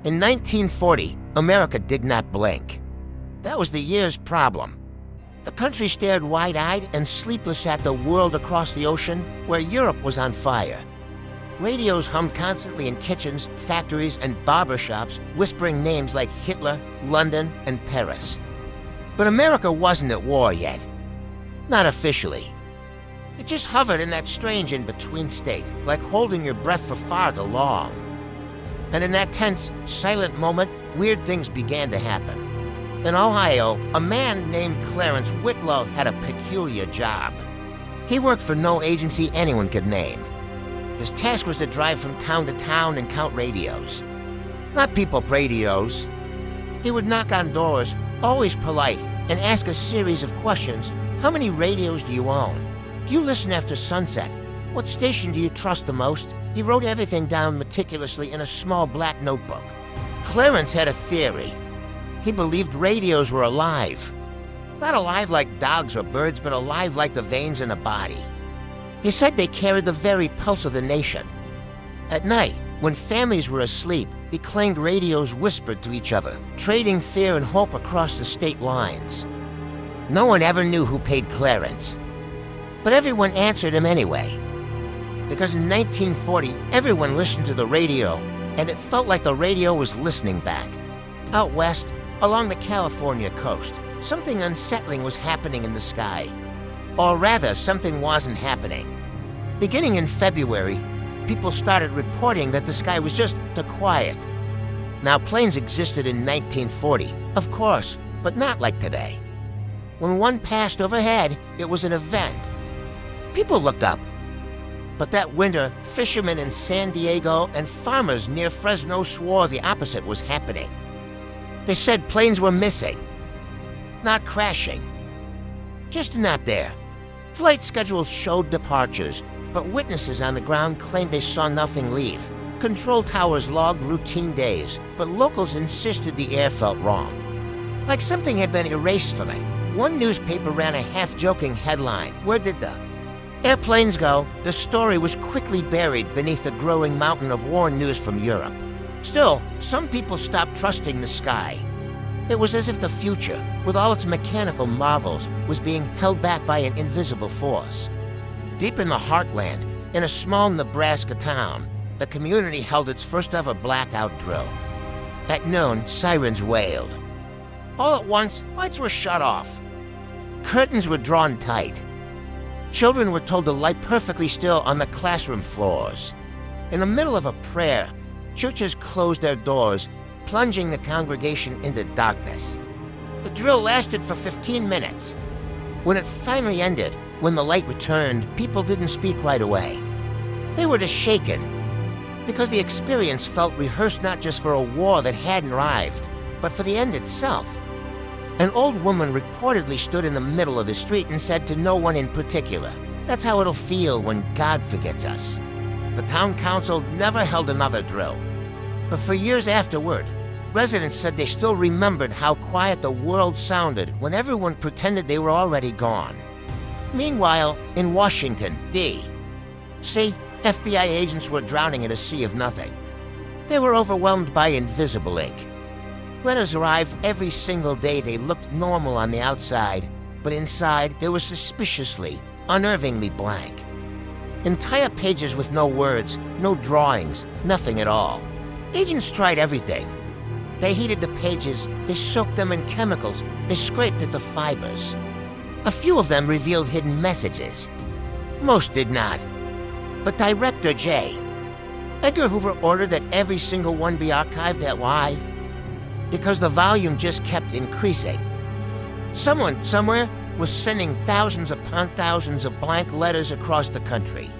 In 1940, America did not blink. That was the year's problem. The country stared wide-eyed and sleepless at the world across the ocean where Europe was on fire. Radios hummed constantly in kitchens, factories, and barber shops, whispering names like Hitler, London, and Paris. But America wasn't at war yet. Not officially. It just hovered in that strange in-between state, like holding your breath for far too long. And in that tense, silent moment, weird things began to happen. In Ohio, a man named Clarence Whitlow had a peculiar job. He worked for no agency anyone could name. His task was to drive from town to town and count radios. Not people radios. He would knock on doors, always polite, and ask a series of questions. How many radios do you own? Do you listen after sunset? What station do you trust the most? He wrote everything down meticulously in a small black notebook. Clarence had a theory. He believed radios were alive. Not alive like dogs or birds, but alive like the veins in a body. He said they carried the very pulse of the nation. At night, when families were asleep, he claimed radios whispered to each other, trading fear and hope across the state lines. No one ever knew who paid Clarence. But everyone answered him anyway. Because in 1940, everyone listened to the radio, and it felt like the radio was listening back. Out west, along the California coast, something unsettling was happening in the sky. Or rather, something wasn't happening. Beginning in February, people started reporting that the sky was just too quiet. Now, planes existed in 1940, of course, but not like today. When one passed overhead, it was an event. People looked up. But that winter, fishermen in San Diego and farmers near Fresno swore the opposite was happening. They said planes were missing, not crashing, just not there. Flight schedules showed departures, but witnesses on the ground claimed they saw nothing leave. Control towers logged routine days, but locals insisted the air felt wrong. Like something had been erased from it. One newspaper ran a half-joking headline, "Where did the airplanes go?" The story was quickly buried beneath the growing mountain of war news from Europe. Still, some people stopped trusting the sky. It was as if the future, with all its mechanical marvels, was being held back by an invisible force. Deep in the heartland, in a small Nebraska town, the community held its first ever blackout drill. At noon, sirens wailed. All at once, lights were shut off. Curtains were drawn tight. Children were told to lie perfectly still on the classroom floors. In the middle of a prayer, churches closed their doors, plunging the congregation into darkness. The drill lasted for 15 minutes. When it finally ended, when the light returned, people didn't speak right away. They were just shaken, because the experience felt rehearsed not just for a war that hadn't arrived, but for the end itself. An old woman reportedly stood in the middle of the street and said to no one in particular, "That's how it'll feel when God forgets us." The town council never held another drill. But for years afterward, residents said they still remembered how quiet the world sounded when everyone pretended they were already gone. Meanwhile, in Washington, D.C., FBI agents were drowning in a sea of nothing. They were overwhelmed by invisible ink. Letters arrived every single day. They looked normal on the outside, but inside they were suspiciously, unnervingly blank. Entire pages with no words, no drawings, nothing at all. Agents tried everything. They heated the pages, they soaked them in chemicals, they scraped at the fibers. A few of them revealed hidden messages. Most did not. But Director J. Edgar Hoover ordered that every single one be archived. At why? Because the volume just kept increasing. Someone, somewhere, was sending thousands upon thousands of blank letters across the country.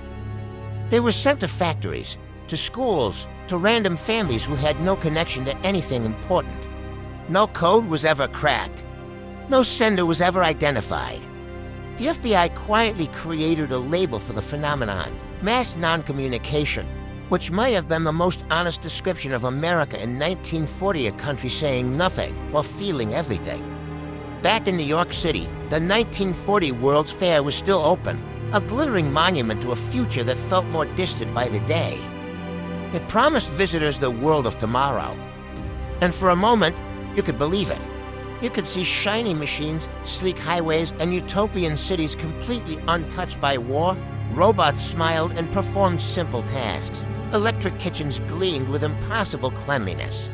They were sent to factories, to schools, to random families who had no connection to anything important. No code was ever cracked. No sender was ever identified. The FBI quietly created a label for the phenomenon, mass non-communication, which might have been the most honest description of America in 1940, a country saying nothing while feeling everything. Back in New York City, the 1940 World's Fair was still open, a glittering monument to a future that felt more distant by the day. It promised visitors the world of tomorrow, And for a moment, you could believe it. You could see shiny machines, sleek highways, and utopian cities completely untouched by war. Robots smiled and performed simple tasks. Electric kitchens gleamed with impossible cleanliness.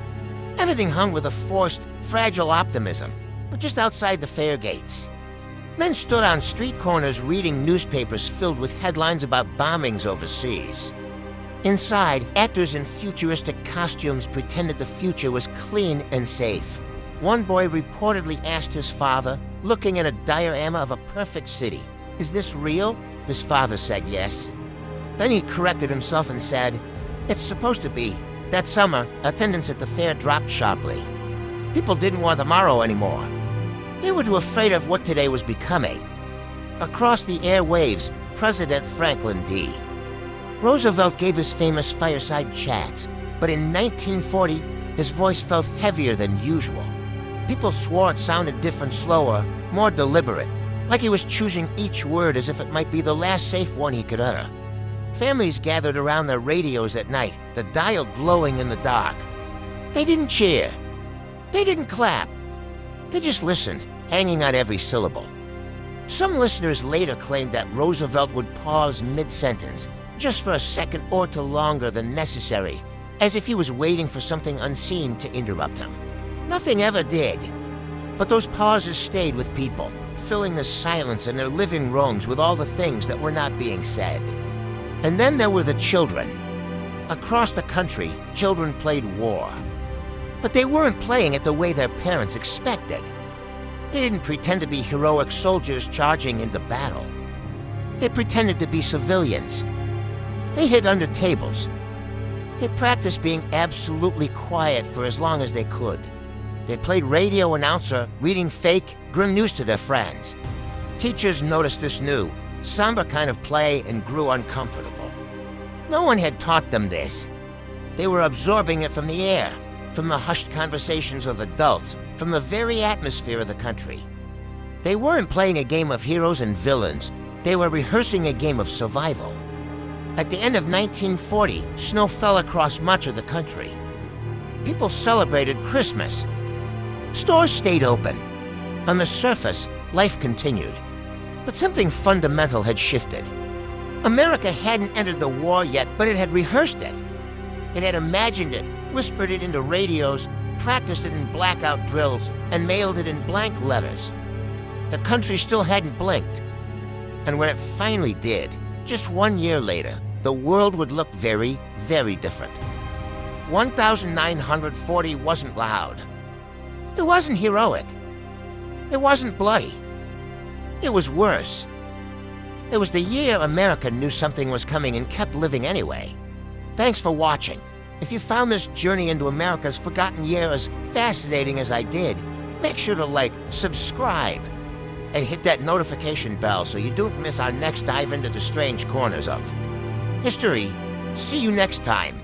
Everything hung with a forced, fragile optimism, but just outside the fair gates. Men stood on street corners reading newspapers filled with headlines about bombings overseas. Inside, actors in futuristic costumes pretended the future was clean and safe. One boy reportedly asked his father, looking at a diorama of a perfect city, "Is this real?" His father said yes. Then he corrected himself and said, "It's supposed to be." That summer, attendance at the fair dropped sharply. People didn't want tomorrow anymore. They were too afraid of what today was becoming. Across the airwaves, President Franklin D. Roosevelt gave his famous fireside chats, but in 1940, his voice felt heavier than usual. People swore it sounded different, slower, more deliberate, like he was choosing each word as if it might be the last safe one he could utter. Families gathered around their radios at night, the dial glowing in the dark. They didn't cheer. They didn't clap. They just listened, hanging on every syllable. Some listeners later claimed that Roosevelt would pause mid-sentence, just for a second or two longer than necessary, as if he was waiting for something unseen to interrupt him. Nothing ever did. But those pauses stayed with people, filling the silence in their living rooms with all the things that were not being said. And then there were the children. Across the country, children played war. But they weren't playing it the way their parents expected. They didn't pretend to be heroic soldiers charging into battle. They pretended to be civilians. They hid under tables. They practiced being absolutely quiet for as long as they could. They played radio announcer, reading fake, grim news to their friends. Teachers noticed this new, somber kind of play and grew uncomfortable. No one had taught them this. They were absorbing it from the air, from the hushed conversations of adults, from the very atmosphere of the country. They weren't playing a game of heroes and villains. They were rehearsing a game of survival. At the end of 1940, snow fell across much of the country. People celebrated Christmas. Stores stayed open. On the surface, life continued. But something fundamental had shifted. America hadn't entered the war yet, but it had rehearsed it. It had imagined it, whispered it into radios, practiced it in blackout drills, and mailed it in blank letters. The country still hadn't blinked. And when it finally did, just 1 year later, the world would look very, very different. 1940 wasn't loud. It wasn't heroic. It wasn't bloody. It was worse. It was the year America knew something was coming and kept living anyway. Thanks for watching. If you found this journey into America's forgotten year as fascinating as I did, make sure to like, subscribe, and hit that notification bell so you don't miss our next dive into the strange corners of history. See you next time.